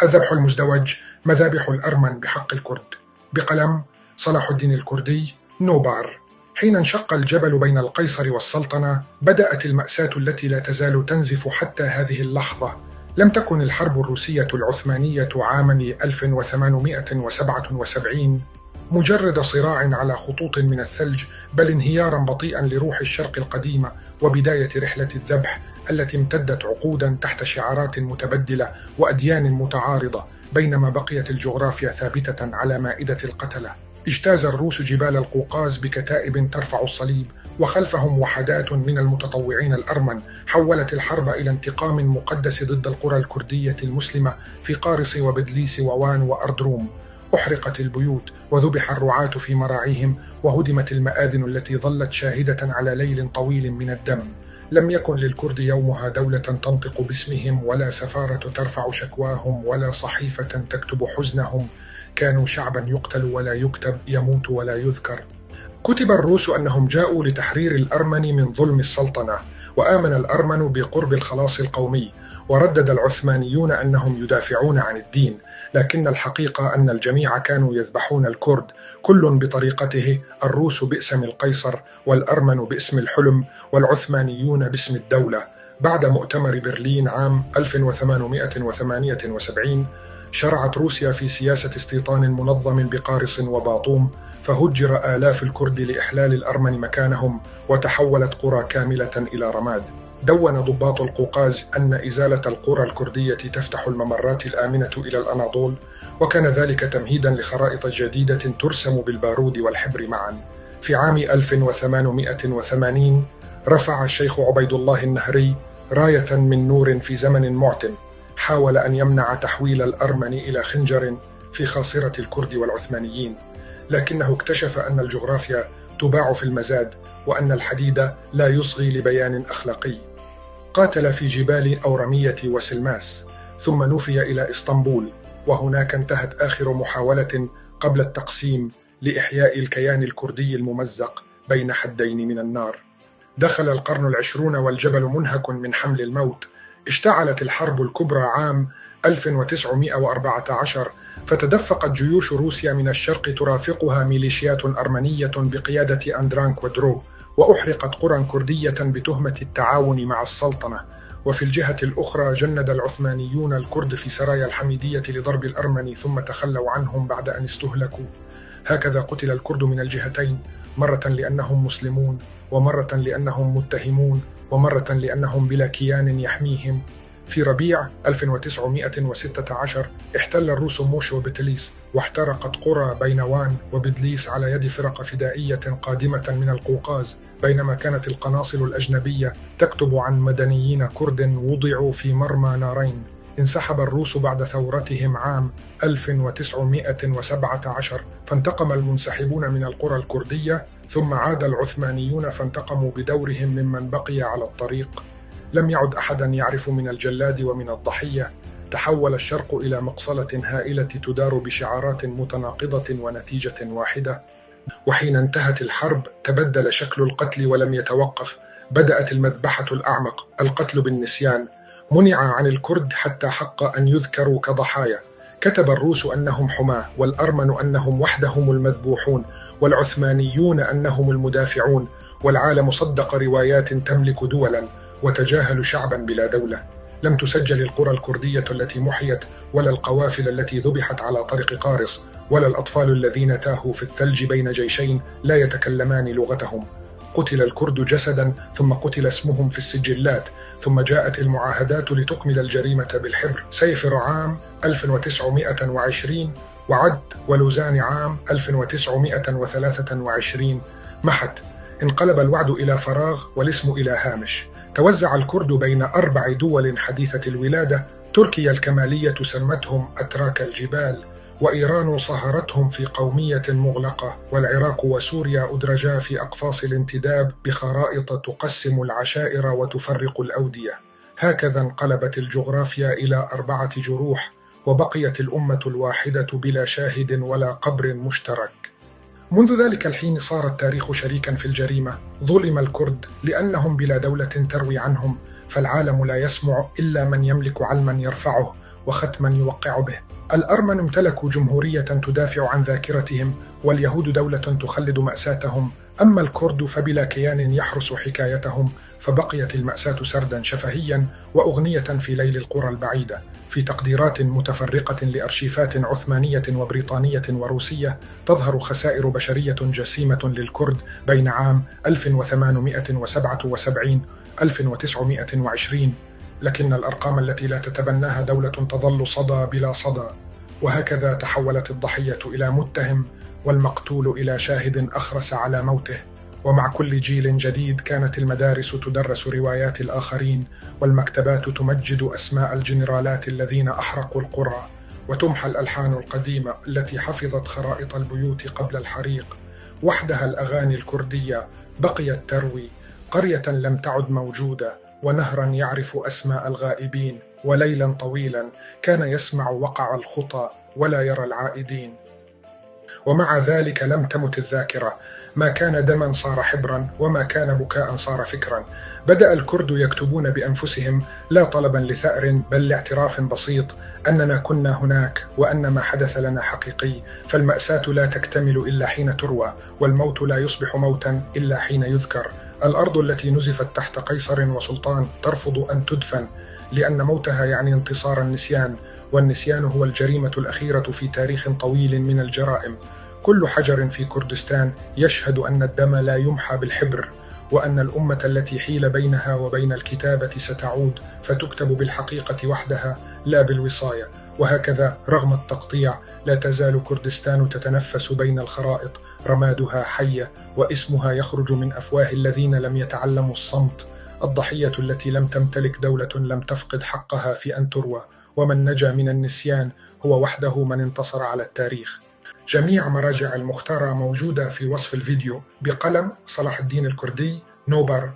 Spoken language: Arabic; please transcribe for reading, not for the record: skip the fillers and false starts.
الذبح المزدوج، مذابح الأرمن بحق الكرد، بقلم صلاح الدين الكردي، نوبار. حين انشق الجبل بين القيصر والسلطنة بدأت المأساة التي لا تزال تنزف حتى هذه اللحظة. لم تكن الحرب الروسية العثمانية عام 1877 مجرد صراع على خطوط من الثلج، بل انهيارا بطيئا لروح الشرق القديمة وبداية رحلة الذبح التي امتدت عقودا تحت شعارات متبدلة وأديان متعارضة، بينما بقيت الجغرافيا ثابتة على مائدة القتلة. اجتاز الروس جبال القوقاز بكتائب ترفع الصليب، وخلفهم وحدات من المتطوعين الأرمن حولت الحرب إلى انتقام مقدس ضد القرى الكردية المسلمة في قارص وبدليس ووان وأردروم. أحرقت البيوت وذبح الرعاة في مراعيهم، وهدمت المآذن التي ظلت شاهدة على ليل طويل من الدم. لم يكن للكرد يومها دولة تنطق باسمهم، ولا سفارة ترفع شكواهم، ولا صحيفة تكتب حزنهم. كانوا شعبا يقتل ولا يكتب، يموت ولا يذكر. كتب الروس أنهم جاءوا لتحرير الأرمن من ظلم السلطنة، وآمن الأرمن بقرب الخلاص القومي، وردد العثمانيون أنهم يدافعون عن الدين، لكن الحقيقة أن الجميع كانوا يذبحون الكرد، كل بطريقته، الروس باسم القيصر، والأرمن باسم الحلم، والعثمانيون باسم الدولة. بعد مؤتمر برلين عام 1878 شرعت روسيا في سياسة استيطان منظم بقارص وباطوم، فهجر آلاف الكرد لإحلال الأرمن مكانهم، وتحولت قرى كاملة إلى رماد. دون ضباط القوقاز أن إزالة القرى الكردية تفتح الممرات الآمنة إلى الأناضول، وكان ذلك تمهيدا لخرائط جديدة ترسم بالبارود والحبر معا. في عام 1880 رفع الشيخ عبيد الله النهري راية من نور في زمن معتم، حاول أن يمنع تحويل الأرمن إلى خنجر في خاصرة الكرد والعثمانيين، لكنه اكتشف أن الجغرافيا تباع في المزاد، وأن الحديد لا يصغي لبيان أخلاقي. قاتل في جبال أورمية وسلماس، ثم نفي إلى إسطنبول، وهناك انتهت آخر محاولة قبل التقسيم لإحياء الكيان الكردي الممزق بين حدين من النار. دخل القرن العشرون والجبل منهك من حمل الموت. اشتعلت الحرب الكبرى عام 1914، فتدفقت جيوش روسيا من الشرق ترافقها ميليشيات أرمنية بقيادة أندران كوادرو، وأحرقت قرى كردية بتهمة التعاون مع السلطنة. وفي الجهة الأخرى جند العثمانيون الكرد في سرايا الحميدية لضرب الأرمن، ثم تخلوا عنهم بعد أن استهلكوا. هكذا قتل الكرد من الجهتين، مرة لأنهم مسلمون، ومرة لأنهم متهمون، ومرة لأنهم بلا كيان يحميهم. في ربيع 1916 احتل الروس موش وبتليس، واحترقت قرى بينوان وبدليس على يد فرق فدائية قادمة من القوقاز، بينما كانت القناصل الأجنبية تكتب عن مدنيين كرد وضعوا في مرمى نارين. انسحب الروس بعد ثورتهم عام 1917، فانتقم المنسحبون من القرى الكردية، ثم عاد العثمانيون فانتقموا بدورهم ممن بقي على الطريق. لم يعد أحدا يعرف من الجلاد ومن الضحية. تحول الشرق إلى مقصلة هائلة تدار بشعارات متناقضة ونتيجة واحدة. وحين انتهت الحرب تبدل شكل القتل ولم يتوقف. بدأت المذبحة الأعمق، القتل بالنسيان. منع عن الكرد حتى حق أن يذكروا كضحايا. كتب الروس أنهم حماة، والأرمن أنهم وحدهم المذبوحون، والعثمانيون أنهم المدافعون، والعالم صدق روايات تملك دولا وتجاهل شعبا بلا دولة. لم تسجل القرى الكردية التي محيت، ولا القوافل التي ذبحت على طريق قارص، ولا الأطفال الذين تاهوا في الثلج بين جيشين لا يتكلمان لغتهم. قتل الكرد جسدا، ثم قتل اسمهم في السجلات، ثم جاءت المعاهدات لتكمل الجريمة بالحبر. سيفر عام 1920 وعد ولوزان عام 1923 محت. انقلب الوعد إلى فراغ والاسم إلى هامش. توزع الكرد بين 4 دول حديثة الولادة. تركيا الكمالية سمتهم أتراك الجبال، وإيران صهرتهم في قومية مغلقة، والعراق وسوريا أدرجا في أقفاص الانتداب بخرائط تقسم العشائر وتفرق الأودية. هكذا انقلبت الجغرافيا إلى 4 جروح، وبقيت الأمة الواحدة بلا شاهد ولا قبر مشترك. منذ ذلك الحين صار التاريخ شريكا في الجريمة. ظلم الكرد لأنهم بلا دولة تروي عنهم، فالعالم لا يسمع إلا من يملك علما يرفعه، وختما يوقع به. الأرمن امتلكوا جمهورية تدافع عن ذاكرتهم، واليهود دولة تخلد مأساتهم. أما الكرد فبلا كيان يحرس حكايتهم، فبقيت المأساة سردا شفهيا وأغنية في ليل القرى البعيدة. في تقديرات متفرقة لأرشيفات عثمانية وبريطانية وروسية، تظهر خسائر بشرية جسيمة للكرد بين عام 1877 1920، لكن الأرقام التي لا تتبناها دولة تظل صدى بلا صدى. وهكذا تحولت الضحية إلى متهم، والمقتول إلى شاهد أخرس على موته. ومع كل جيل جديد كانت المدارس تدرس روايات الآخرين، والمكتبات تمجد أسماء الجنرالات الذين أحرقوا القرى، وتمحى الألحان القديمة التي حفظت خرائط البيوت قبل الحريق. وحدها الأغاني الكردية بقيت تروي قرية لم تعد موجودة، ونهرا يعرف أسماء الغائبين، وليلا طويلا كان يسمع وقع الخطى ولا يرى العائدين. ومع ذلك لم تمت الذاكرة، ما كان دما صار حبرا، وما كان بكاء صار فكرا. بدأ الكرد يكتبون بأنفسهم، لا طلبا لثأر بل لاعتراف بسيط أننا كنا هناك، وأن ما حدث لنا حقيقي. فالمأساة لا تكتمل إلا حين تروى، والموت لا يصبح موتا إلا حين يذكر. الأرض التي نزفت تحت قيصر وسلطان ترفض أن تدفن، لأن موتها يعني انتصار النسيان، والنسيان هو الجريمة الأخيرة في تاريخ طويل من الجرائم. كل حجر في كردستان يشهد أن الدم لا يمحى بالحبر، وأن الأمة التي حيل بينها وبين الكتابة ستعود، فتكتب بالحقيقة وحدها لا بالوصاية. وهكذا رغم التقطيع لا تزال كردستان تتنفس بين الخرائط، رمادها حية واسمها يخرج من أفواه الذين لم يتعلموا الصمت. الضحية التي لم تمتلك دولة لم تفقد حقها في أن تروى، ومن نجا من النسيان هو وحده من انتصر على التاريخ. جميع مراجع المختارة موجودة في وصف الفيديو بقلم صلاح الدين الكردي، نوبر